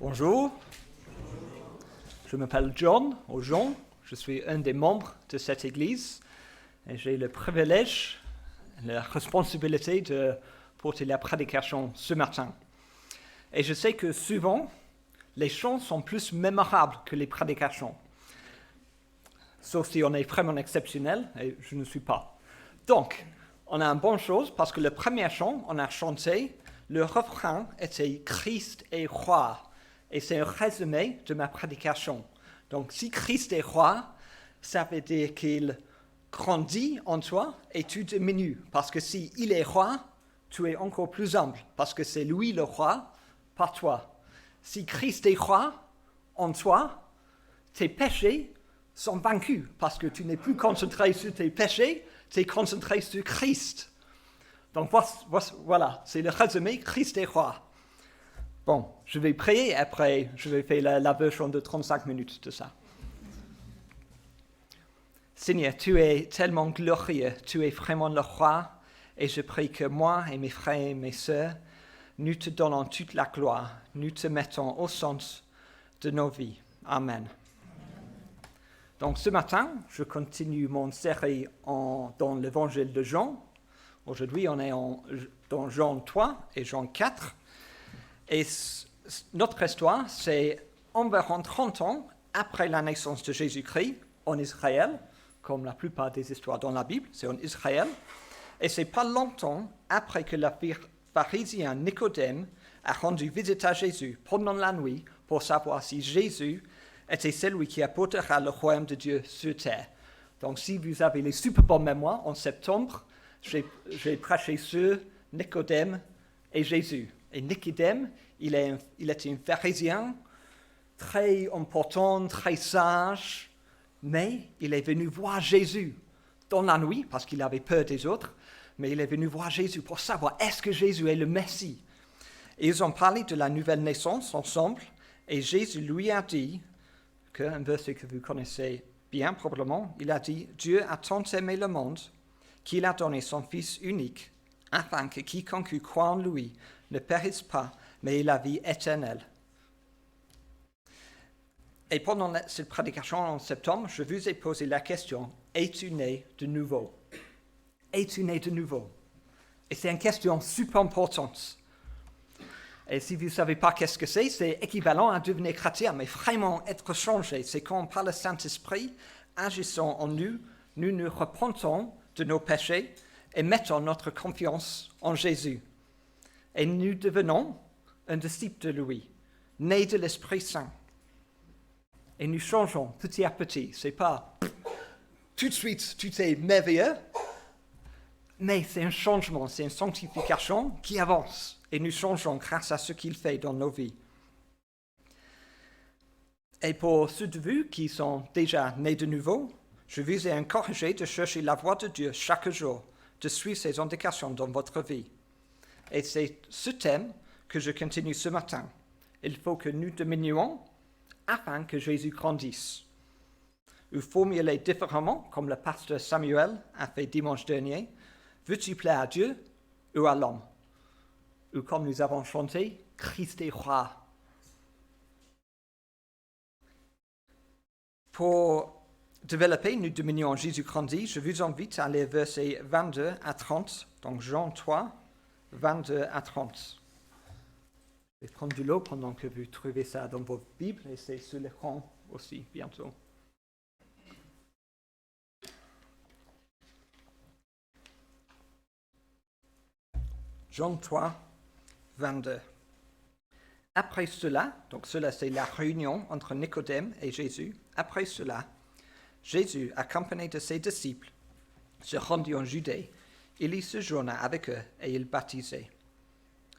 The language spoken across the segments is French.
Bonjour, je m'appelle John, ou Jean, je suis un des membres de cette église et j'ai le privilège, la responsabilité de porter la prédication ce matin. Et je sais que souvent, les chants sont plus mémorables que les prédications, sauf si on est vraiment exceptionnel, et je ne suis pas. Donc, on a une bonne chose parce que le premier chant, on a chanté, le refrain était « Christ est roi ». Et c'est un résumé de ma prédication. Donc, si Christ est roi, ça veut dire qu'il grandit en toi et tu diminues. Parce que s'il est roi, tu es encore plus humble. Parce que c'est lui le roi, pas toi. Si Christ est roi en toi, tes péchés sont vaincus. Parce que tu n'es plus concentré sur tes péchés, tu es concentré sur Christ. Donc, voilà, c'est le résumé, Christ est roi. Bon, je vais prier, après je vais faire la version de 35 minutes de ça. Seigneur, tu es tellement glorieux, tu es vraiment le roi, et je prie que moi et mes frères et mes sœurs, nous te donnons toute la gloire, nous te mettons au centre de nos vies. Amen. Donc ce matin, je continue mon série dans l'évangile de Jean. Aujourd'hui, on est dans Jean 3 et Jean 4. Et notre histoire, c'est environ 30 ans après la naissance de Jésus-Christ en Israël, comme la plupart des histoires dans la Bible, c'est en Israël. Et c'est pas longtemps après que le pharisien Nicodème a rendu visite à Jésus pendant la nuit pour savoir si Jésus était celui qui apportera le royaume de Dieu sur terre. Donc si vous avez les super bonnes mémoires, en septembre, j'ai prêché sur Nicodème et Jésus. Et Nicodème, il était un pharisien très important, très sage, mais il est venu voir Jésus dans la nuit, parce qu'il avait peur des autres, mais il est venu voir Jésus pour savoir est-ce que Jésus est le Messie. Et ils ont parlé de la nouvelle naissance ensemble, et Jésus lui a dit, un verset que vous connaissez bien probablement, il a dit « Dieu a tant aimé le monde qu'il a donné son Fils unique, afin que quiconque croit en lui ne périsse pas, mais ait la vie éternelle. » Et pendant cette prédication en septembre, je vous ai posé la question, es-tu né de nouveau? Es-tu né de nouveau? Et c'est une question super importante. Et si vous ne savez pas qu'est-ce que c'est équivalent à devenir chrétien, mais vraiment être changé. C'est quand par le Saint-Esprit, agissant en nous, nous nous repentons de nos péchés et mettons notre confiance en Jésus. Et nous devenons un disciple de lui, né de l'Esprit Saint. Et nous changeons petit à petit. C'est pas tout de suite, tout est merveilleux, mais c'est un changement, c'est une sanctification qui avance. Et nous changeons grâce à ce qu'il fait dans nos vies. Et pour ceux de vous qui sont déjà nés de nouveau, je vous ai encouragé de chercher la voie de Dieu chaque jour, de suivre ses indications dans votre vie. Et c'est ce thème que je continue ce matin. Il faut que nous diminuions afin que Jésus grandisse. Ou formuler différemment, comme le pasteur Samuel a fait dimanche dernier, veux-tu plaire à Dieu ou à l'homme? Ou comme nous avons chanté, Christ est roi. Pour développer, nous diminuons Jésus grandit. Je vous invite à lire versets 22 à 30, donc Jean 3, 22 à 30. Je vais prendre de l'eau pendant que vous trouvez ça dans votre Bible et c'est sur l'écran aussi bientôt. Jean 3, 22. Après cela, donc cela c'est la réunion entre Nicodème et Jésus. Après cela, Jésus, accompagné de ses disciples, se rendit en Judée. Il y séjourna avec eux et il baptisait.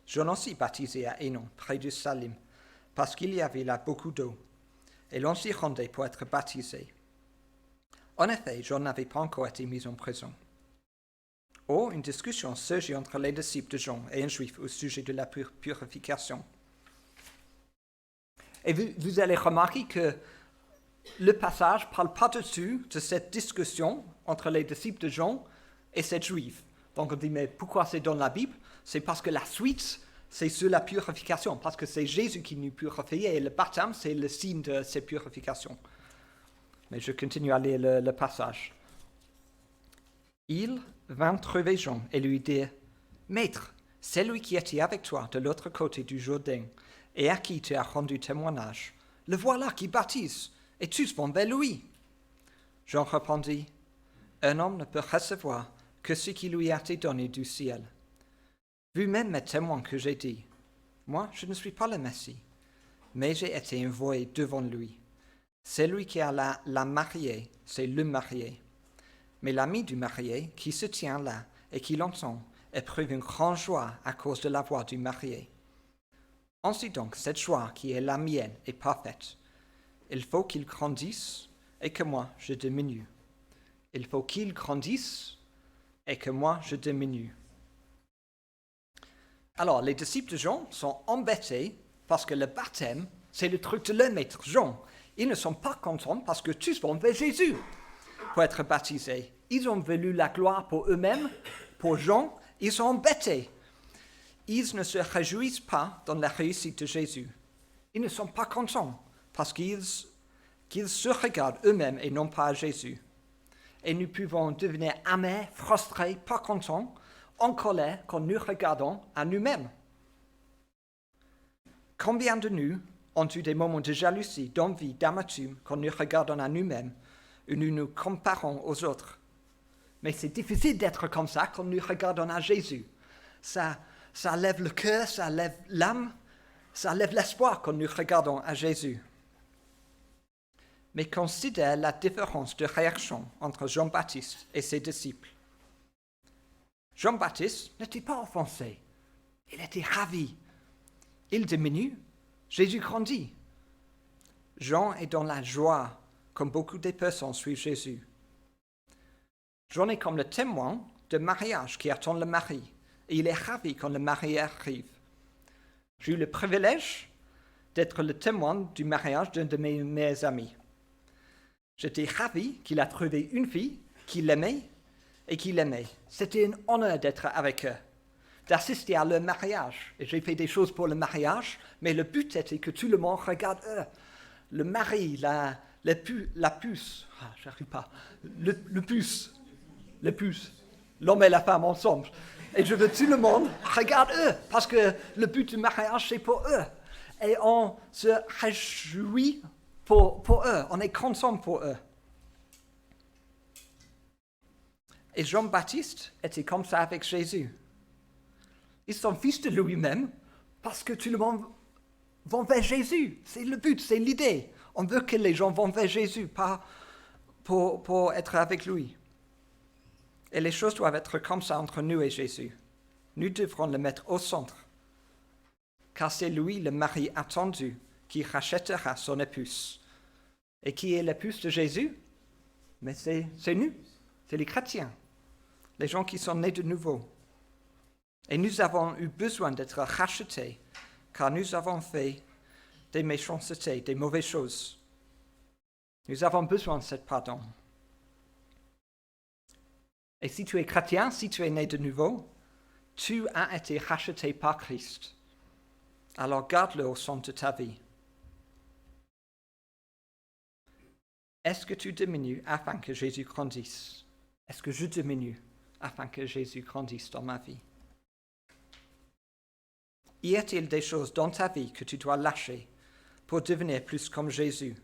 Jean aussi baptisait à Hénon, près de Salim, parce qu'il y avait là beaucoup d'eau. Et l'on s'y rendait pour être baptisé. En effet, Jean n'avait pas encore été mis en prison. Or, une discussion surgit entre les disciples de Jean et un juif au sujet de la purification. Et vous allez remarquer que le passage ne parle pas dessus de cette discussion entre les disciples de Jean et cette juive. Donc on dit, mais pourquoi c'est dans la Bible? C'est parce que la suite, c'est sur la purification, parce que c'est Jésus qui nous purifie et le baptême, c'est le signe de cette purification. Mais je continue à lire le passage. Il vint trouver Jean et lui dit, « Maître, c'est lui qui était avec toi de l'autre côté du Jourdain et à qui tu as rendu témoignage. Le voilà qui baptise, et tous vont vers lui. » Jean répondit, « Un homme ne peut recevoir que ce qui lui a été donné du ciel. Vous-même êtes témoin que j'ai dit, moi, je ne suis pas le Messie, mais j'ai été envoyé devant lui. Celui qui a la mariée, c'est le marié. Mais l'ami du marié, qui se tient là et qui l'entend, éprouve une grande joie à cause de la voix du marié. Ainsi donc, cette joie qui est la mienne est parfaite. Il faut qu'il grandisse et que moi, je diminue. Il faut qu'il grandisse et que moi, je diminue. » Alors, les disciples de Jean sont embêtés parce que le baptême, c'est le truc de leur maître Jean. Ils ne sont pas contents parce que tous vont vers Jésus pour être baptisés. Ils ont voulu la gloire pour eux-mêmes, pour Jean, ils sont embêtés. Ils ne se réjouissent pas dans la réussite de Jésus. Ils ne sont pas contents parce qu'ils se regardent eux-mêmes et non pas à Jésus. Et nous pouvons devenir amers, frustrés, pas contents, en colère quand nous regardons à nous-mêmes. Combien de nous ont eu des moments de jalousie, d'envie, d'amertume quand nous regardons à nous-mêmes et nous nous comparons aux autres? Mais c'est difficile d'être comme ça quand nous regardons à Jésus. Ça lève le cœur, ça lève l'âme, ça lève l'espoir quand nous regardons à Jésus. Mais considère la différence de réaction entre Jean-Baptiste et ses disciples. Jean-Baptiste n'était pas offensé, il était ravi. Il diminue, Jésus grandit. Jean est dans la joie, comme beaucoup de personnes suivent Jésus. Jean est comme le témoin de mariage qui attend le mari, et il est ravi quand le mari arrive. J'ai eu le privilège d'être le témoin du mariage d'un de mes meilleurs amis. J'étais ravi qu'il a trouvé une fille qu'il aimait et qu'il aimait. C'était un honneur d'être avec eux, d'assister à leur mariage. Et j'ai fait des choses pour le mariage, mais le but était que tout le monde regarde eux. Le mari, la puce, j'arrive pas, le puce, l'homme et la femme ensemble. Et je veux que tout le monde regarde eux, parce que le but du mariage, c'est pour eux. Et on se réjouit pour eux, on est content pour eux. Et Jean-Baptiste était comme ça avec Jésus. Il s'en fiche de lui-même parce que tout le monde va vers Jésus. C'est le but, c'est l'idée. On veut que les gens vont vers Jésus, pas pour être avec lui. Et les choses doivent être comme ça entre nous et Jésus. Nous devrons le mettre au centre, car c'est lui le mari attendu qui rachètera son épouse. Et qui est l'épouse de Jésus? Mais c'est nous, c'est les chrétiens. Les gens qui sont nés de nouveau. Et nous avons eu besoin d'être rachetés, car nous avons fait des méchancetés, des mauvaises choses. Nous avons besoin de ce pardon. Et si tu es chrétien, si tu es né de nouveau, tu as été racheté par Christ. Alors garde-le au centre de ta vie. Est-ce que tu diminues afin que Jésus grandisse? Est-ce que je diminue afin que Jésus grandisse dans ma vie? Y a-t-il des choses dans ta vie que tu dois lâcher pour devenir plus comme Jésus?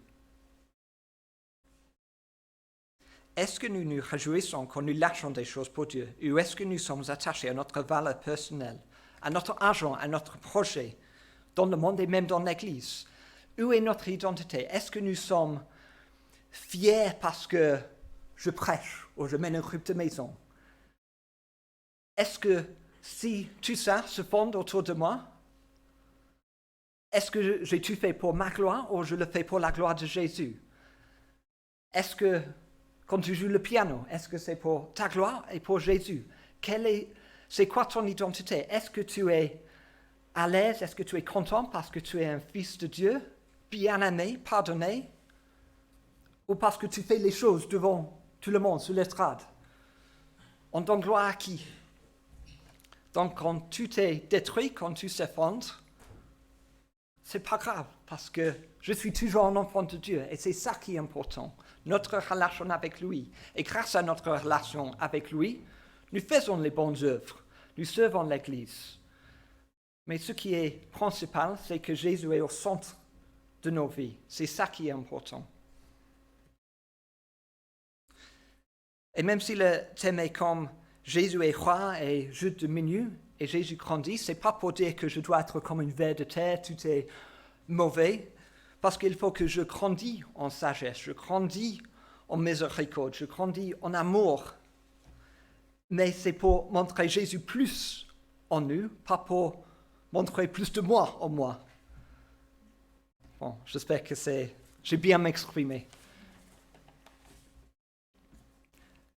Est-ce que nous nous réjouissons quand nous lâchons des choses pour Dieu? Ou est-ce que nous sommes attachés à notre valeur personnelle, à notre argent, à notre projet, dans le monde et même dans l'Église? Où est notre identité? Est-ce que nous sommes fiers parce que je prêche ou je mène un groupe de maison? Est-ce que si tout ça se fonde autour de moi, est-ce que j'ai tout fait pour ma gloire ou je le fais pour la gloire de Jésus? Est-ce que quand tu joues le piano, est-ce que c'est pour ta gloire et pour Jésus? C'est quoi ton identité? Est-ce que tu es à l'aise? Est-ce que tu es content parce que tu es un fils de Dieu, bien aimé, pardonné? Ou parce que tu fais les choses devant tout le monde sur l'estrade? On donne gloire à qui? Donc quand tout est détruit, quand tout s'effondre, c'est pas grave, parce que je suis toujours un enfant de Dieu, et c'est ça qui est important, notre relation avec lui. Et grâce à notre relation avec lui, nous faisons les bonnes œuvres, nous servons l'Église. Mais ce qui est principal, c'est que Jésus est au centre de nos vies. C'est ça qui est important. Et même si le thème est comme Jésus est roi et je diminue et Jésus grandit, ce n'est pas pour dire que je dois être comme une ver de terre, tout est mauvais, parce qu'il faut que je grandisse en sagesse, je grandis en miséricorde, je grandis en amour. Mais c'est pour montrer Jésus plus en nous, pas pour montrer plus de moi en moi. Bon, j'espère que j'ai bien m'exprimé.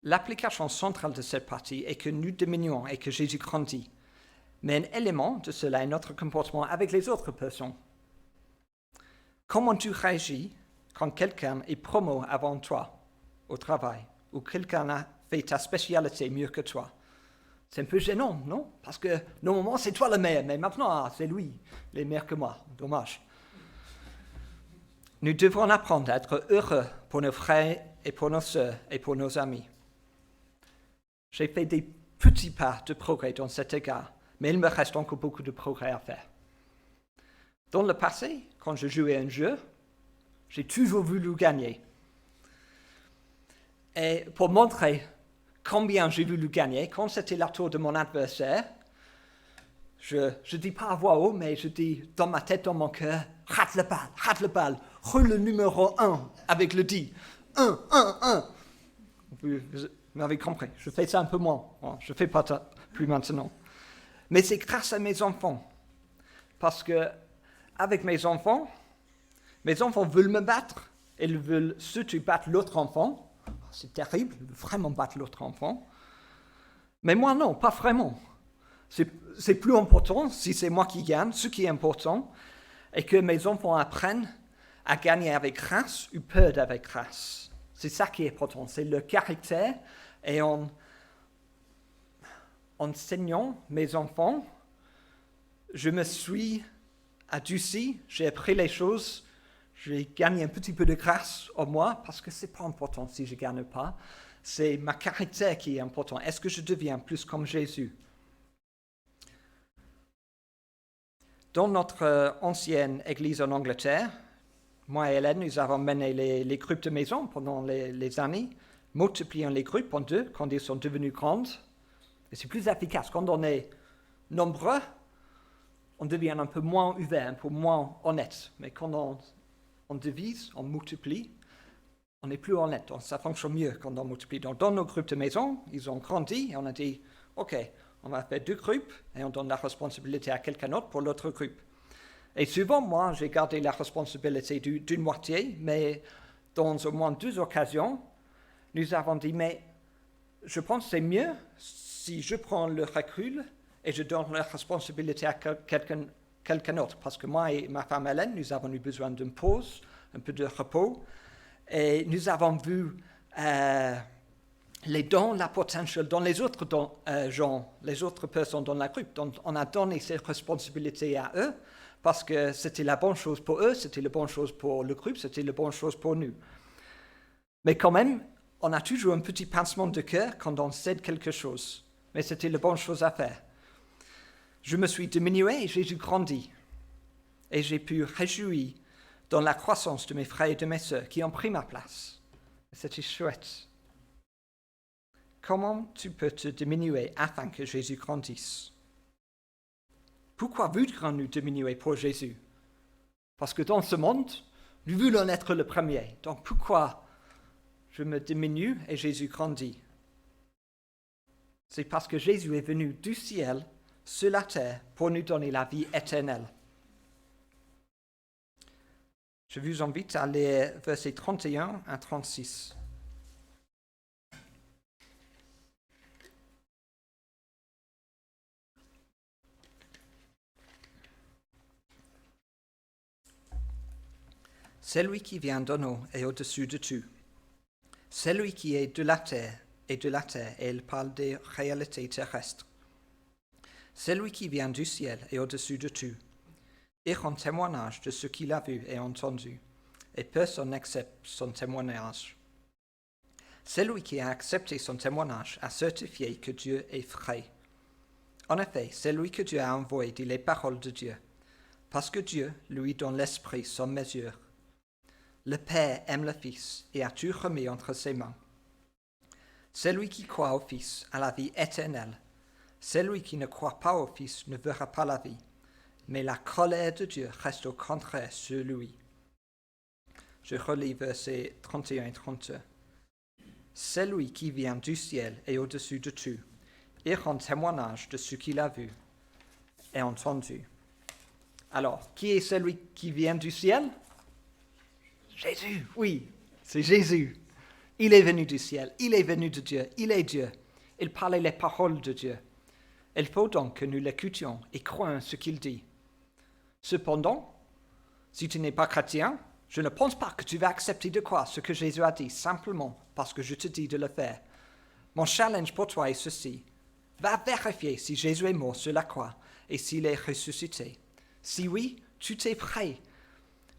L'application centrale de cette partie est que nous diminuons et que Jésus grandit. Mais un élément de cela est notre comportement avec les autres personnes. Comment tu réagis quand quelqu'un est promu avant toi au travail ou quelqu'un a fait ta spécialité mieux que toi? C'est un peu gênant, non? Parce que normalement c'est toi le meilleur, mais maintenant c'est lui, il est meilleur que moi. Dommage. Nous devons apprendre à être heureux pour nos frères et pour nos sœurs et pour nos amis. J'ai fait des petits pas de progrès dans cet égard, mais il me reste encore beaucoup de progrès à faire. Dans le passé, quand je jouais à un jeu, j'ai toujours voulu gagner. Et pour montrer combien j'ai voulu gagner, quand c'était la tour de mon adversaire, je ne dis pas à voix haute, mais je dis dans ma tête, dans mon cœur, rate le balle, roule le numéro 1 avec le 10. 1. Vous m'avez compris, je fais ça un peu moins, je ne fais pas ça plus maintenant. Mais c'est grâce à mes enfants, parce que avec mes enfants veulent me battre, ils veulent surtout battre l'autre enfant. C'est terrible, ils veulent vraiment battre l'autre enfant. Mais moi non, pas vraiment. C'est plus important si c'est moi qui gagne. Ce qui est important est que mes enfants apprennent à gagner avec grâce ou perdre avec grâce. C'est ça qui est important, c'est le caractère. Et en enseignant mes enfants, je me suis adouci, j'ai appris les choses, j'ai gagné un petit peu de grâce en moi, parce que ce n'est pas important si je ne gagne pas. C'est ma caractère qui est important. Est-ce que je deviens plus comme Jésus? Dans notre ancienne église en Angleterre, moi et Hélène, nous avons mené les groupes de maison pendant les années, multipliant les groupes en deux quand ils sont devenus grands. Et c'est plus efficace. Quand on est nombreux, on devient un peu moins ouvert, un peu moins honnête. Mais quand on divise, on multiplie, on est plus honnête. Donc ça fonctionne mieux quand on multiplie. Donc dans nos groupes de maison, ils ont grandi et on a dit, OK, on va faire 2 groupes et on donne la responsabilité à quelqu'un d'autre pour l'autre groupe. Et souvent, moi, j'ai gardé la responsabilité d'une moitié, mais dans au moins 2 occasions, nous avons dit, mais je pense que c'est mieux si je prends le recul et je donne la responsabilité à quelqu'un d'autre. Parce que moi et ma femme Hélène, nous avons eu besoin d'une pause, un peu de repos, et nous avons vu les dons, la potentiel dans les autres gens, les autres personnes dans la groupe. Donc, on a donné ces responsabilités à eux, parce que c'était la bonne chose pour eux, c'était la bonne chose pour le groupe, c'était la bonne chose pour nous. Mais quand même, on a toujours un petit pincement de cœur quand on cède quelque chose. Mais c'était la bonne chose à faire. Je me suis diminué et j'ai grandi. Et j'ai pu réjouir dans la croissance de mes frères et de mes sœurs qui ont pris ma place. C'était chouette. Comment tu peux te diminuer afin que Jésus grandisse? Pourquoi voudrions-nous diminuer pour Jésus? Parce que dans ce monde, nous voulons être le premier. Donc pourquoi je me diminue et Jésus grandit? C'est parce que Jésus est venu du ciel sur la terre pour nous donner la vie éternelle. Je vous invite à lire versets 31 à 36. Celui qui vient d'en haut est au-dessus de tout. Celui qui est de la terre est de la terre, et il parle des réalités terrestres. C'est lui qui vient du ciel et au-dessus de tout. Il rend témoignage de ce qu'il a vu et entendu, et personne n'accepte son témoignage. Celui qui a accepté son témoignage a certifié que Dieu est vrai. En effet, celui que Dieu a envoyé dit les paroles de Dieu, parce que Dieu lui donne l'Esprit sans mesure. Le Père aime le Fils et a tout remis entre ses mains. Celui qui croit au Fils a la vie éternelle. Celui qui ne croit pas au Fils ne verra pas la vie, mais la colère de Dieu reste au contraire sur lui. Je relis versets 31 et 32. Celui qui vient du ciel est au-dessus de tout. Il rend témoignage de ce qu'il a vu et entendu. Alors, qui est celui qui vient du ciel? Jésus, oui, c'est Jésus. Il est venu du ciel, il est venu de Dieu, il est Dieu. Il parlait les paroles de Dieu. Il faut donc que nous l'écoutions et croyons ce qu'il dit. Cependant, si tu n'es pas chrétien, je ne pense pas que tu vas accepter de croire ce que Jésus a dit simplement parce que je te dis de le faire. Mon challenge pour toi est ceci. Va vérifier si Jésus est mort sur la croix et s'il est ressuscité. Si oui, tout est prêt.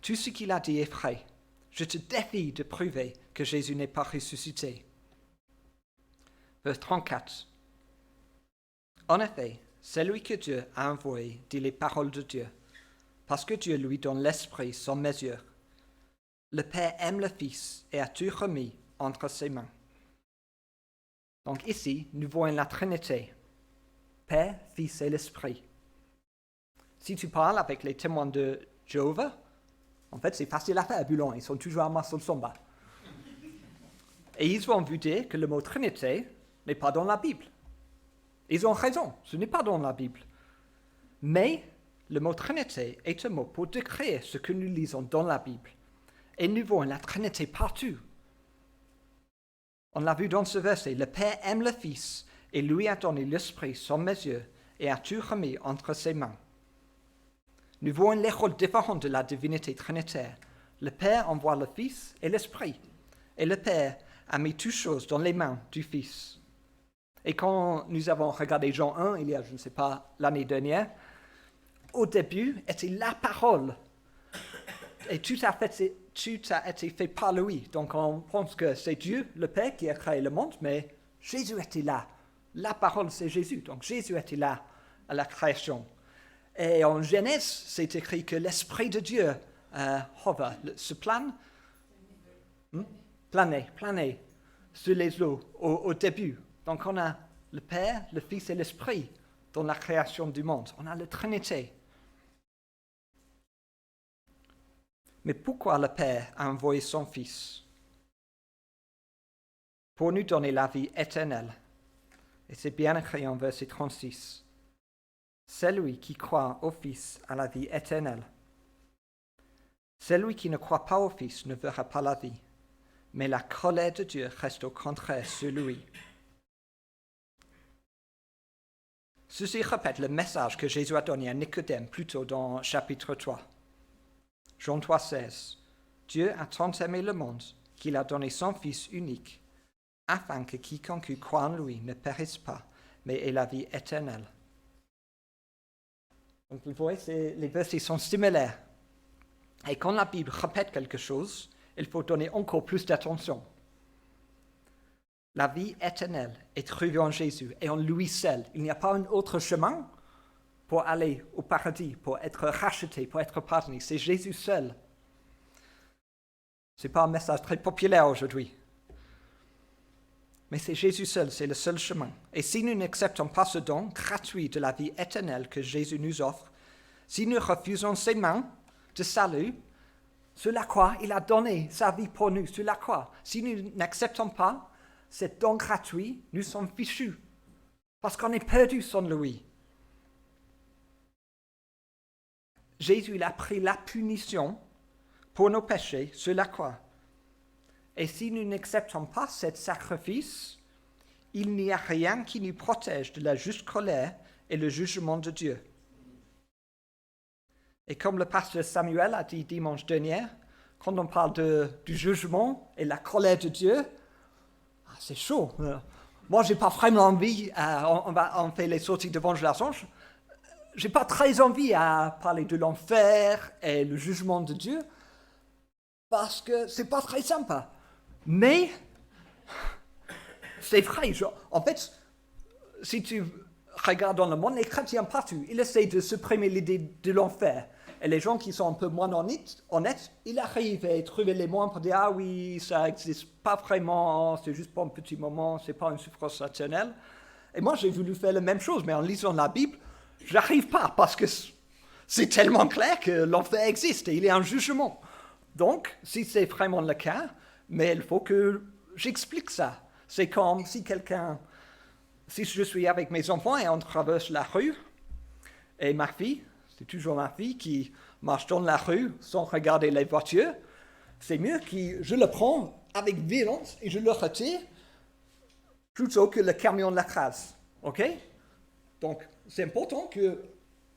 Tout ce qu'il a dit est vrai. Je te défie de prouver que Jésus n'est pas ressuscité. Verset 34. En effet, celui que Dieu a envoyé dit les paroles de Dieu, parce que Dieu lui donne l'Esprit sans mesure. Le Père aime le Fils et a tout remis entre ses mains. Donc ici, nous voyons la Trinité, Père, Fils et l'Esprit. Si tu parles avec les témoins de Jéhovah, en fait, c'est facile à faire à Boulogne, ils sont toujours à Masson-Somba. Et ils vont vous dire que le mot Trinité n'est pas dans la Bible. Ils ont raison, ce n'est pas dans la Bible. Mais le mot Trinité est un mot pour décrire ce que nous lisons dans la Bible. Et nous voyons la Trinité partout. On l'a vu dans ce verset, le Père aime le Fils et lui a donné l'Esprit sans mesure et a tout remis entre ses mains. Nous voyons les rôles différents de la divinité trinitaire. Le Père envoie le Fils et l'Esprit. Et le Père a mis toutes choses dans les mains du Fils. Et quand nous avons regardé Jean 1, il y a, je ne sais pas, l'année dernière, au début était la parole. Et tout a été fait par lui. Donc on pense que c'est Dieu, le Père, qui a créé le monde, mais Jésus était là. La parole, c'est Jésus. Donc Jésus était là à la création. Et en Genèse, c'est écrit que l'Esprit de Dieu hover, se plane, planait sur les eaux au début. Donc on a le Père, le Fils et l'Esprit dans la création du monde. On a la Trinité. Mais pourquoi le Père a envoyé son Fils? Pour nous donner la vie éternelle. Et c'est bien écrit en verset 36. Celui qui croit au Fils a la vie éternelle. Celui qui ne croit pas au Fils ne verra pas la vie, mais la colère de Dieu reste au contraire sur lui. Ceci répète le message que Jésus a donné à Nicodème plus tôt dans chapitre 3. Jean 3, 16. Dieu a tant aimé le monde qu'il a donné son Fils unique, afin que quiconque croit en lui ne périsse pas, mais ait la vie éternelle. Donc vous voyez, les versets sont similaires. Et quand la Bible répète quelque chose, il faut donner encore plus d'attention. La vie éternelle est trouvée en Jésus et en lui seul. Il n'y a pas un autre chemin pour aller au paradis, pour être racheté, pour être pardonné. C'est Jésus seul. Ce n'est pas un message très populaire aujourd'hui. Mais c'est Jésus seul, c'est le seul chemin. Et si nous n'acceptons pas ce don gratuit de la vie éternelle que Jésus nous offre, si nous refusons ses mains de salut, sur la croix, il a donné sa vie pour nous, sur la croix. Si nous n'acceptons pas cet don gratuit, nous sommes fichus, parce qu'on est perdu sans lui. Jésus il a pris la punition pour nos péchés sur la croix. Et si nous n'acceptons pas cet sacrifice, il n'y a rien qui nous protège de la juste colère et le jugement de Dieu. Et comme le pasteur Samuel a dit dimanche dernier, quand on parle du jugement et la colère de Dieu, c'est chaud. Moi, je n'ai pas vraiment envie, on fait les sorties d'évangélisation, j'ai pas très envie à parler de l'enfer et le jugement de Dieu parce que c'est pas très sympa. Mais c'est vrai, en fait, si tu regardes dans le monde, les chrétiens partout, ils essaient de supprimer l'idée de l'enfer. Et les gens qui sont un peu moins honnêtes, ils arrivent à trouver les moyens pour dire « Ah oui, ça n'existe pas vraiment, c'est juste pour un petit moment, c'est pas une souffrance éternelle. » Et moi, j'ai voulu faire la même chose, mais en lisant la Bible, j'arrive pas, parce que c'est tellement clair que l'enfer existe et il y a un jugement. Donc, si c'est vraiment le cas, mais il faut que j'explique ça. C'est comme si je suis avec mes enfants et on traverse la rue, et ma fille, c'est toujours ma fille qui marche dans la rue sans regarder les voitures, c'est mieux que je le prends avec violence et je le retire plutôt que le camion l'écrase. OK? Donc, c'est important que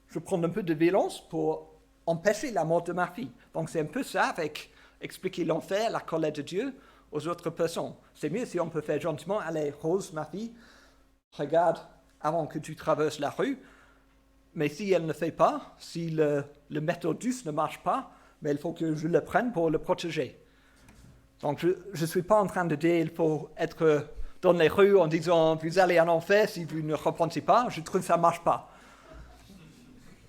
je prenne un peu de violence pour empêcher la mort de ma fille. Donc, c'est un peu ça avec expliquer l'enfer, la colère de Dieu aux autres personnes. C'est mieux si on peut faire gentiment, allez, Rose, ma fille, regarde avant que tu traverses la rue. Mais si elle ne fait pas, si le méthode douce ne marche pas, mais il faut que je le prenne pour le protéger. Donc, je ne suis pas en train de dire qu'il faut être dans les rues en disant « vous allez en enfer si vous ne repentez pas ». Je trouve que ça ne marche pas.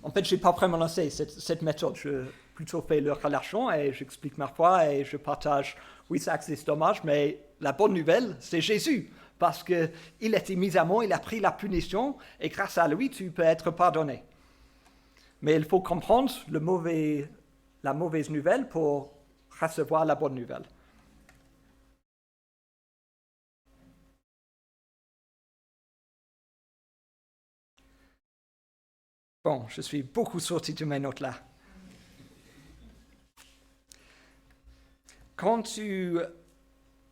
En fait, je n'ai pas vraiment lancé cette méthode. Je plutôt fais le relâchement et j'explique ma foi et je partage « oui, ça existe dommage, mais la bonne nouvelle, c'est Jésus ». Parce qu'il était mis à mort, il a pris la punition, et grâce à lui, tu peux être pardonné. Mais il faut comprendre la mauvaise nouvelle pour recevoir la bonne nouvelle. Bon, je suis beaucoup sorti de mes notes là. Quand tu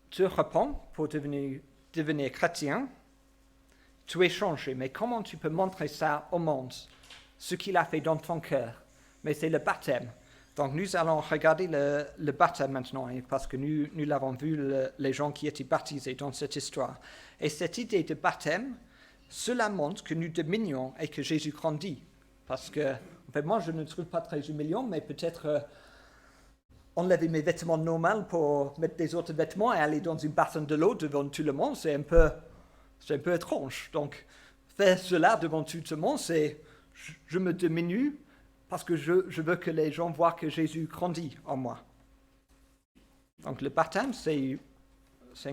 te repens pour devenir chrétien, tu es changé. Mais comment tu peux montrer ça au monde? Ce qu'il a fait dans ton cœur. Mais c'est le baptême. Donc nous allons regarder le baptême maintenant, parce que nous l'avons vu, les gens qui étaient baptisés dans cette histoire. Et cette idée de baptême, cela montre que nous diminuons et que Jésus grandit. Parce que, en fait, moi je ne trouve pas très humiliant, mais peut-être enlever mes vêtements normaux pour mettre des autres vêtements et aller dans une bassin de l'eau devant tout le monde, c'est un peu étrange. Donc, faire cela devant tout le monde, c'est je me diminue parce que je veux que les gens voient que Jésus grandit en moi. Donc, le baptême, c'est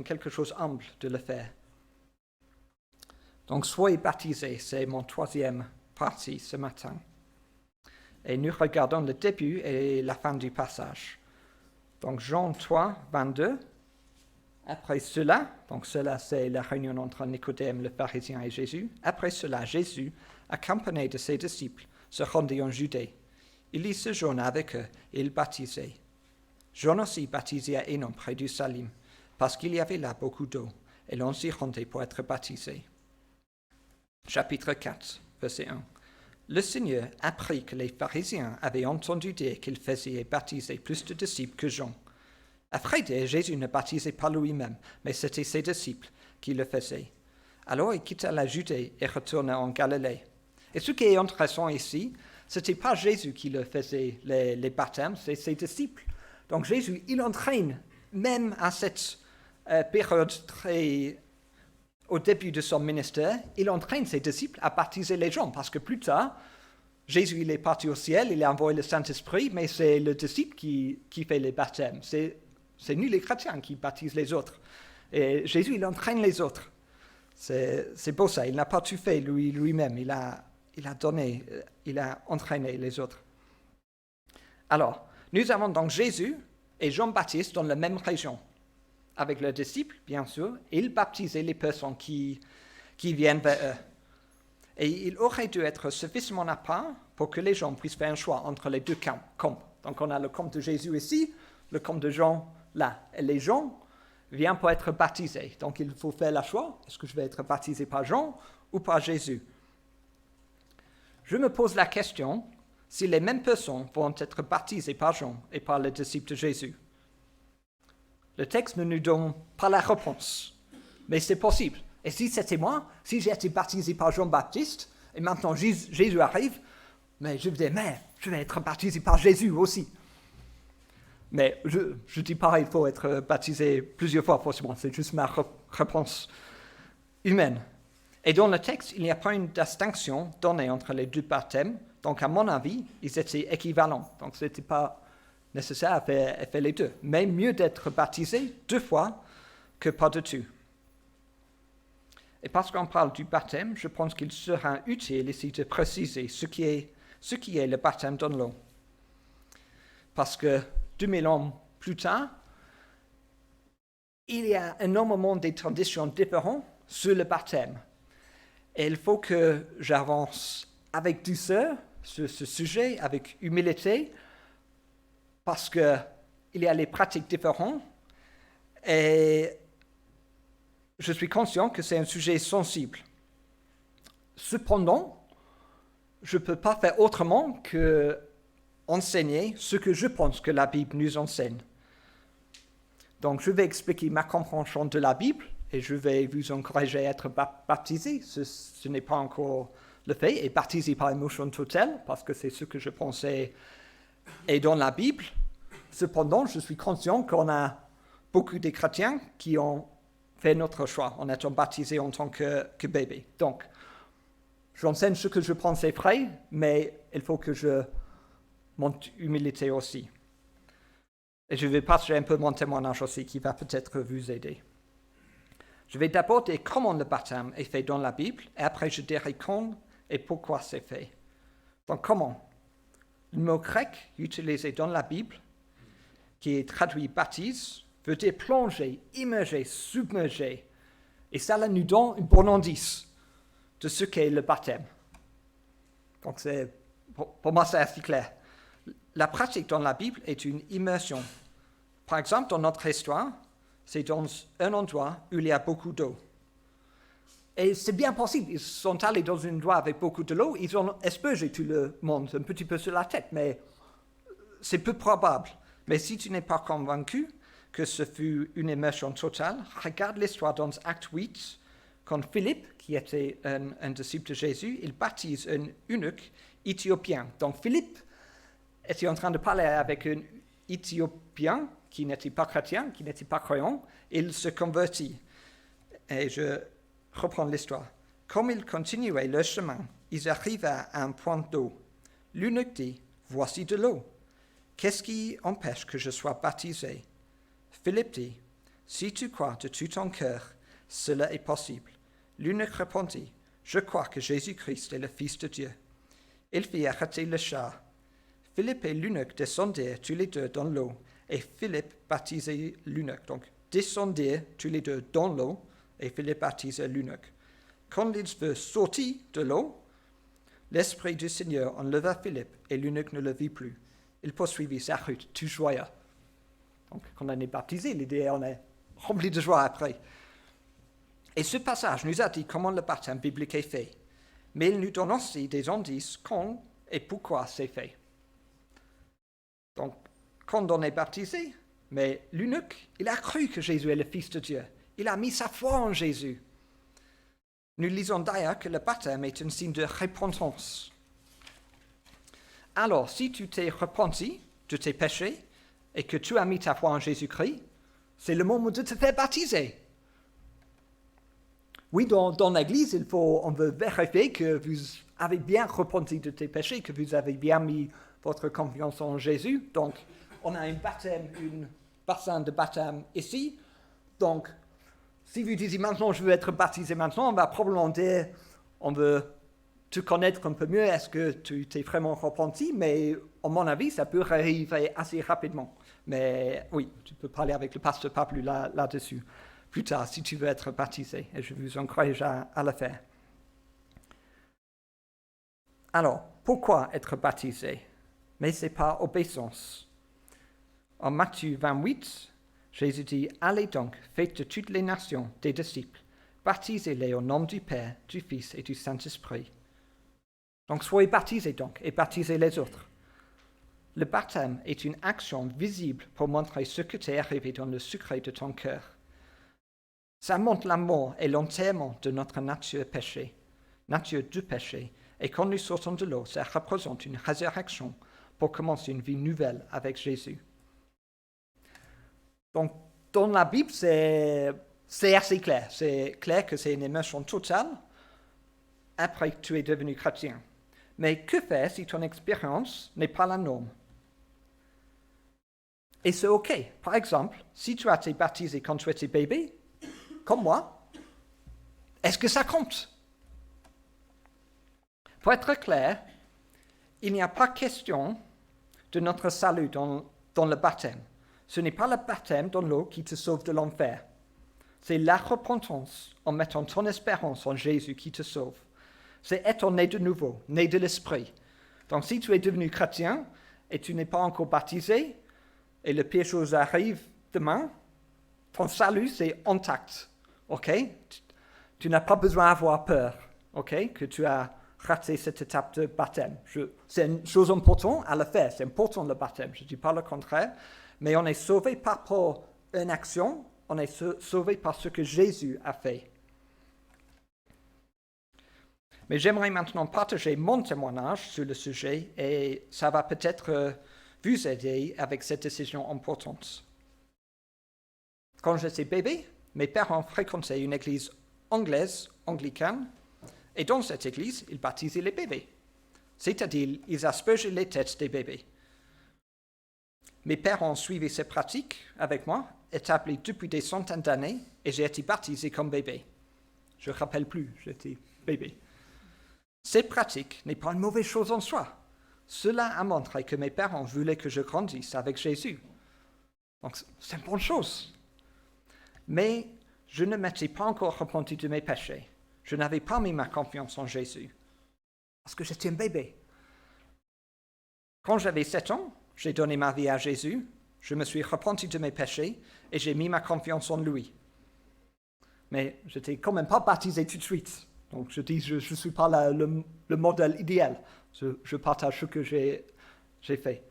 quelque chose humble de le faire. Donc, soyez baptisés, c'est mon troisième partie ce matin. Et nous regardons le début et la fin du passage. Donc Jean 3, 22. Après cela, donc cela c'est la réunion entre Nicodème, le pharisien, et Jésus. Après cela, Jésus, accompagné de ses disciples, se rendit en Judée. Il y séjourna avec eux et il baptisait. Jean aussi baptisait à Énon près du Salim, parce qu'il y avait là beaucoup d'eau, et l'on s'y rendait pour être baptisé. Chapitre 4, verset 1. Le Seigneur apprit que les pharisiens avaient entendu dire qu'il faisait baptiser plus de disciples que Jean. À vrai dire, Jésus ne baptisait pas lui-même, mais c'était ses disciples qui le faisaient. Alors il quitta la Judée et retourna en Galilée. Et ce qui est intéressant ici, ce n'était pas Jésus qui le faisait les baptêmes, c'est ses disciples. Donc Jésus, il entraîne, même à cette période au début de son ministère, il entraîne ses disciples à baptiser les gens, parce que plus tard, Jésus il est parti au ciel, il a envoyé le Saint-Esprit, mais c'est le disciple qui fait les baptêmes. C'est nous les chrétiens qui baptisent les autres. Et Jésus, il entraîne les autres. C'est beau ça, il n'a pas tout fait lui-même, il a entraîné les autres. Alors, nous avons donc Jésus et Jean-Baptiste dans la même région. Avec leurs disciples, bien sûr, et ils baptisaient les personnes qui viennent vers eux. Et il aurait dû être suffisamment à part pour que les gens puissent faire un choix entre les deux camps. Donc on a le camp de Jésus ici, le camp de Jean là. Et les gens viennent pour être baptisés. Donc il faut faire le choix. Est-ce que je vais être baptisé par Jean ou par Jésus? Je me pose la question si les mêmes personnes vont être baptisées par Jean et par les disciples de Jésus. Le texte ne nous donne pas la réponse, mais c'est possible. Et si c'était moi, si j'ai été baptisé par Jean-Baptiste, et maintenant Jésus arrive, Mais je me disais, mais je vais être baptisé par Jésus aussi. Mais je dis pas il faut être baptisé plusieurs fois forcément, c'est juste ma réponse humaine. Et dans le texte, il n'y a pas une distinction donnée entre les deux baptêmes. Donc, à mon avis, ils étaient équivalents. Donc, ce n'était pas nécessaire à faire les deux. Mais mieux d'être baptisé 2 fois que pas du tout. Et parce qu'on parle du baptême, je pense qu'il sera utile ici de préciser ce qui est le baptême dans l'eau. Parce que 2000 ans plus tard, il y a énormément de traditions différentes sur le baptême. Et il faut que j'avance avec douceur sur ce sujet, avec humilité, parce qu'il y a les pratiques différentes. Et je suis conscient que c'est un sujet sensible. Cependant, je ne peux pas faire autrement que enseigner ce que je pense que la Bible nous enseigne. Donc, je vais expliquer ma compréhension de la Bible et je vais vous encourager à être baptisé. Ce n'est pas encore le fait, et baptisé par émotion totale, parce que c'est ce que je pensais est dans la Bible. Cependant, je suis conscient qu'on a beaucoup de chrétiens qui ont fait notre choix en étant baptisés en tant que bébé. Donc, j'enseigne ce que je pense est vrai, mais il faut que je montre humilité aussi. Et je vais partager un peu mon témoignage aussi qui va peut-être vous aider. Je vais d'abord dire comment le baptême est fait dans la Bible, et après je dirai quand et pourquoi c'est fait. Donc comment? Le mot grec utilisé dans la Bible, qui est traduit baptise, veut dire plonger, immerger, submerger. Et ça nous donne un bon indice de ce qu'est le baptême. Donc pour moi c'est assez clair. La pratique dans la Bible est une immersion. Par exemple, dans notre histoire, c'est dans un endroit où il y a beaucoup d'eau. Et c'est bien possible, ils sont allés dans un endroit avec beaucoup de l'eau, ils ont aspergé tout le monde un petit peu sur la tête, mais c'est peu probable. Mais si tu n'es pas convaincu que ce fut une immersion totale, regarde l'histoire dans Acte 8, quand Philippe, qui était un disciple de Jésus, il baptise un eunuque éthiopien. Donc Philippe était en train de parler avec un Éthiopien qui n'était pas chrétien, qui n'était pas croyant. Il se convertit. Et je reprends l'histoire. Comme ils continuaient leur chemin, ils arrivent à un point d'eau. L'eunuque dit, « Voici de l'eau. Qu'est-ce qui empêche que je sois baptisé ?» Philippe dit, « Si tu crois de tout ton cœur, cela est possible. » L'eunuque répondit, « Je crois que Jésus-Christ est le Fils de Dieu. » Il fit arrêter le char. Philippe et l'eunuque descendirent tous les deux dans l'eau, et Philippe baptisait l'eunuque. Donc, descendirent tous les deux dans l'eau, et Philippe baptisait l'eunuque. Quand ils furent sortis de l'eau, l'Esprit du Seigneur enleva Philippe, et l'eunuque ne le vit plus. Il poursuivit sa route, tout joyeux. Donc, quand on est baptisé, l'idée, on est rempli de joie après. Et ce passage nous a dit comment le baptême biblique est fait, mais il nous donne aussi des indices quand et pourquoi c'est fait. Donc, quand on est baptisé, mais l'eunuque, il a cru que Jésus est le Fils de Dieu. Il a mis sa foi en Jésus. Nous lisons d'ailleurs que le baptême est un signe de repentance. Alors, si tu t'es repenti de tes péchés et que tu as mis ta foi en Jésus-Christ, c'est le moment de te faire baptiser. Oui, dans l'Église, on veut vérifier que vous avez bien repenti de tes péchés, que vous avez bien mis votre confiance en Jésus. Donc, on a un bassin de baptême ici. Donc, si vous dites maintenant, je veux être baptisé maintenant, on va probablement dire, on veut te connaître un peu mieux, est-ce que tu t'es vraiment repenti? Mais à mon avis, ça peut arriver assez rapidement. Mais oui, tu peux parler avec le pasteur Pablo là-dessus plus tard, si tu veux être baptisé. Et je vous encourage à le faire. Alors, pourquoi être baptisé? Mais ce n'est pas obéissance. En Matthieu 28, Jésus dit, « Allez donc, faites de toutes les nations des disciples, baptisez-les au nom du Père, du Fils et du Saint-Esprit. » Donc, soyez baptisés donc, et baptisez les autres. Le baptême est une action visible pour montrer ce que t'est arrivé dans le secret de ton cœur. Ça montre l'amour et l'enterrement de notre nature du péché, Et quand nous sortons de l'eau, ça représente une résurrection pour commencer une vie nouvelle avec Jésus. Donc, dans la Bible, c'est assez clair. C'est clair que c'est une immersion totale après que tu es devenu chrétien. Mais que faire si ton expérience n'est pas la norme? Et c'est OK. Par exemple, si tu as été baptisé quand tu étais bébé, comme moi, est-ce que ça compte? Pour être clair, il n'y a pas question de notre salut dans le baptême. Ce n'est pas le baptême dans l'eau qui te sauve de l'enfer. C'est la repentance en mettant ton espérance en Jésus qui te sauve. C'est être né de nouveau, né de l'Esprit. Donc si tu es devenu chrétien et tu n'es pas encore baptisé, et la pire chose arrive demain, ton salut c'est intact. OK? Tu n'as pas besoin d'avoir peur. OK? Que tu as raté cette étape de baptême. C'est une chose importante à le faire. C'est important le baptême. Je ne dis pas le contraire. Mais on est sauvé pas par une action, on est sauvé par ce que Jésus a fait. Mais j'aimerais maintenant partager mon témoignage sur le sujet et ça va peut-être vous aider avec cette décision importante. Quand j'étais bébé, mes parents fréquentaient une église anglaise, anglicane, et dans cette église, ils baptisaient les bébés. C'est-à-dire, ils aspergeaient les têtes des bébés. Mes parents suivaient ces pratiques avec moi, établies depuis des centaines d'années, et j'ai été baptisé comme bébé. Je ne me rappelle plus, j'étais bébé. Cette pratique n'est pas une mauvaise chose en soi. Cela a montré que mes parents voulaient que je grandisse avec Jésus. Donc, c'est une bonne chose. Mais je ne m'étais pas encore repenti de mes péchés. Je n'avais pas mis ma confiance en Jésus. Parce que j'étais un bébé. Quand j'avais 7 ans, j'ai donné ma vie à Jésus, je me suis repenti de mes péchés et j'ai mis ma confiance en lui. Mais je n'étais quand même pas baptisé tout de suite. Donc je dis, je ne suis pas le modèle idéal. Je partage ce que j'ai fait.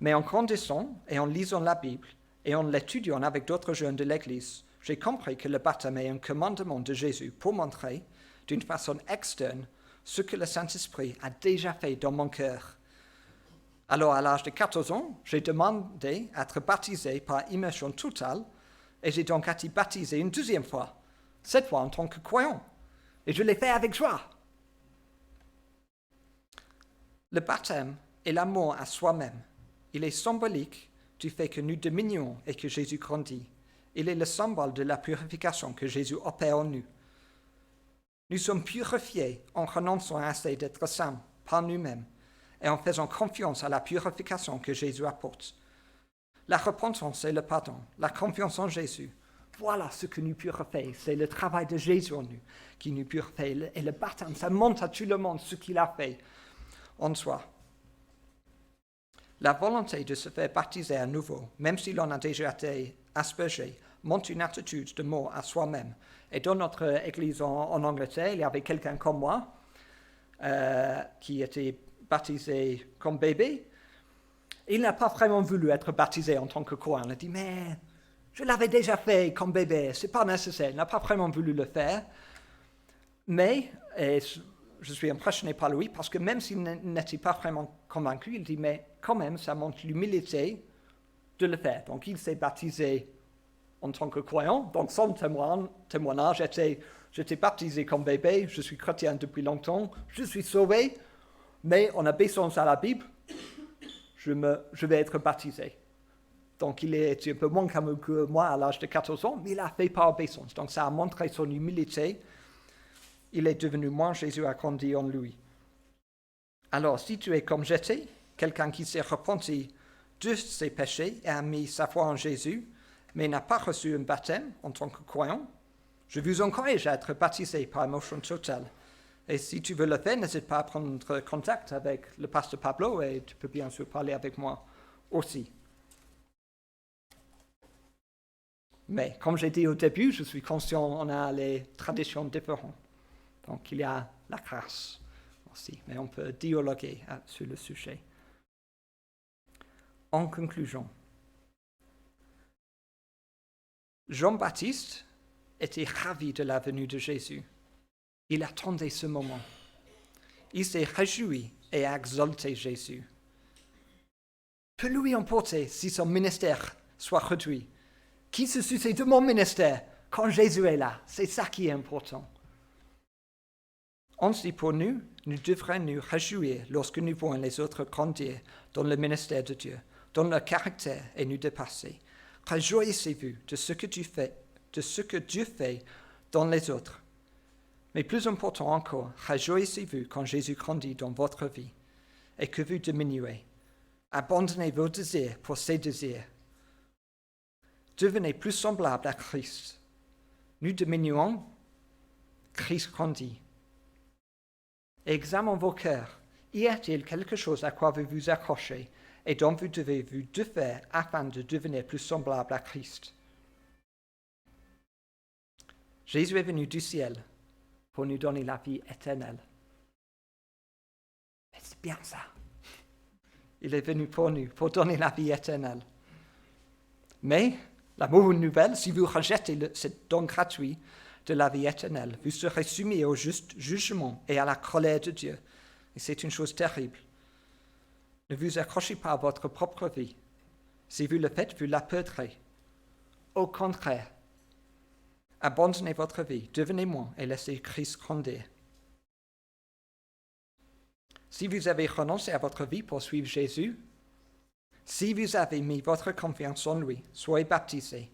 Mais en grandissant et en lisant la Bible et en l'étudiant avec d'autres jeunes de l'Église, j'ai compris que le baptême est un commandement de Jésus pour montrer d'une façon externe ce que le Saint-Esprit a déjà fait dans mon cœur. Alors, à l'âge de 14 ans, j'ai demandé à être baptisé par immersion totale et j'ai donc été baptisé une deuxième fois, cette fois en tant que croyant. Et je l'ai fait avec joie. Le baptême est l'amour à soi-même. Il est symbolique du fait que nous diminuons et que Jésus grandit. Il est le symbole de la purification que Jésus opère en nous. Nous sommes purifiés en renonçant à essayer d'être saints par nous-mêmes et en faisant confiance à la purification que Jésus apporte. La repentance et le pardon, la confiance en Jésus, voilà ce que nous purifie. C'est le travail de Jésus en nous qui nous purifie. Et le baptême, ça montre à tout le monde ce qu'il a fait en soi. La volonté de se faire baptiser à nouveau, même si l'on a déjà été aspergé, montre une attitude de mort à soi-même. Et dans notre église en Angleterre, il y avait quelqu'un comme moi qui était baptisé comme bébé. Il n'a pas vraiment voulu être baptisé en tant que croyant. Il a dit, mais je l'avais déjà fait comme bébé, c'est pas nécessaire. Il n'a pas vraiment voulu le faire. Mais je suis impressionné par lui parce que même s'il n'était pas vraiment convaincu, il dit, mais quand même, ça montre l'humilité de le faire. Donc, il s'est baptisé en tant que croyant. Donc, son témoignage était, j'étais baptisé comme bébé, je suis chrétien depuis longtemps, je suis sauvé, mais en obéissance à la Bible, je vais être baptisé. Donc, il est un peu moins calme que moi à l'âge de 14 ans, mais il a fait par obéissance. Donc, ça a montré son humilité. Il est devenu moi, Jésus a grandi en lui. Alors, si tu es comme j'étais, quelqu'un qui s'est repenti de ses péchés et a mis sa foi en Jésus, mais n'a pas reçu un baptême en tant que croyant, je vous encourage à être baptisé par immersion totale. Et si tu veux le faire, n'hésite pas à prendre contact avec le pasteur Pablo et tu peux bien sûr parler avec moi aussi. Mais comme j'ai dit au début, je suis conscient qu'on a les traditions différentes. Donc il y a la grâce aussi, mais on peut dialoguer sur le sujet. En conclusion, Jean-Baptiste était ravi de la venue de Jésus. Il attendait ce moment. il s'est réjoui et a exalté Jésus. Peut lui emporter si son ministère soit réduit. Qui se soucie de mon ministère quand Jésus est là? C'est ça qui est important. Ainsi pour nous, nous devrions nous réjouir lorsque nous voyons les autres grandir dans le ministère de Dieu, dans leur caractère et nous dépasser. Réjouissez-vous de ce que Dieu fait dans les autres. Mais plus important encore, réjouissez-vous quand Jésus grandit dans votre vie et que vous diminuez. Abandonnez vos désirs pour ses désirs. Devenez plus semblable à Christ. Nous diminuons, Christ grandit. Examinez vos cœurs. Y a-t-il quelque chose à quoi vous vous accrochez et dont vous devez vous défaire afin de devenir plus semblable à Christ? Jésus est venu du ciel pour nous donner la vie éternelle. Mais c'est bien ça. Il est venu pour nous, pour donner la vie éternelle. Mais la mauvaise nouvelle, si vous rejetez ce don gratuit de la vie éternelle, vous serez soumis au juste jugement et à la colère de Dieu. Et c'est une chose terrible. Ne vous accrochez pas à votre propre vie. Si vous le faites, vous la perdrez. Au contraire, abandonnez votre vie, devenez moi et laissez Christ grandir. Si vous avez renoncé à votre vie pour suivre Jésus, si vous avez mis votre confiance en lui, soyez baptisés,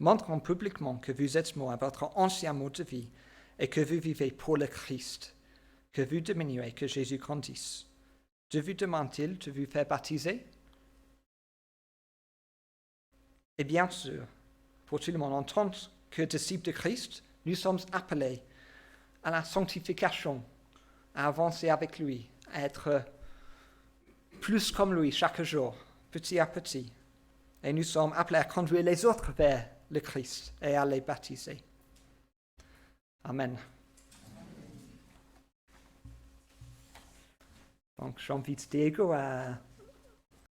montrant publiquement que vous êtes mort à votre ancien mode de vie et que vous vivez pour le Christ, que vous diminuez, que Jésus grandisse. Dieu vous demande-t-il de vous faire baptiser? Et bien sûr, pour tout le monde, en tant que disciples de Christ, nous sommes appelés à la sanctification, à avancer avec lui, à être plus comme lui chaque jour, petit à petit. Et nous sommes appelés à conduire les autres vers le Christ et à les baptiser. Amen. Donc j'invite Diego à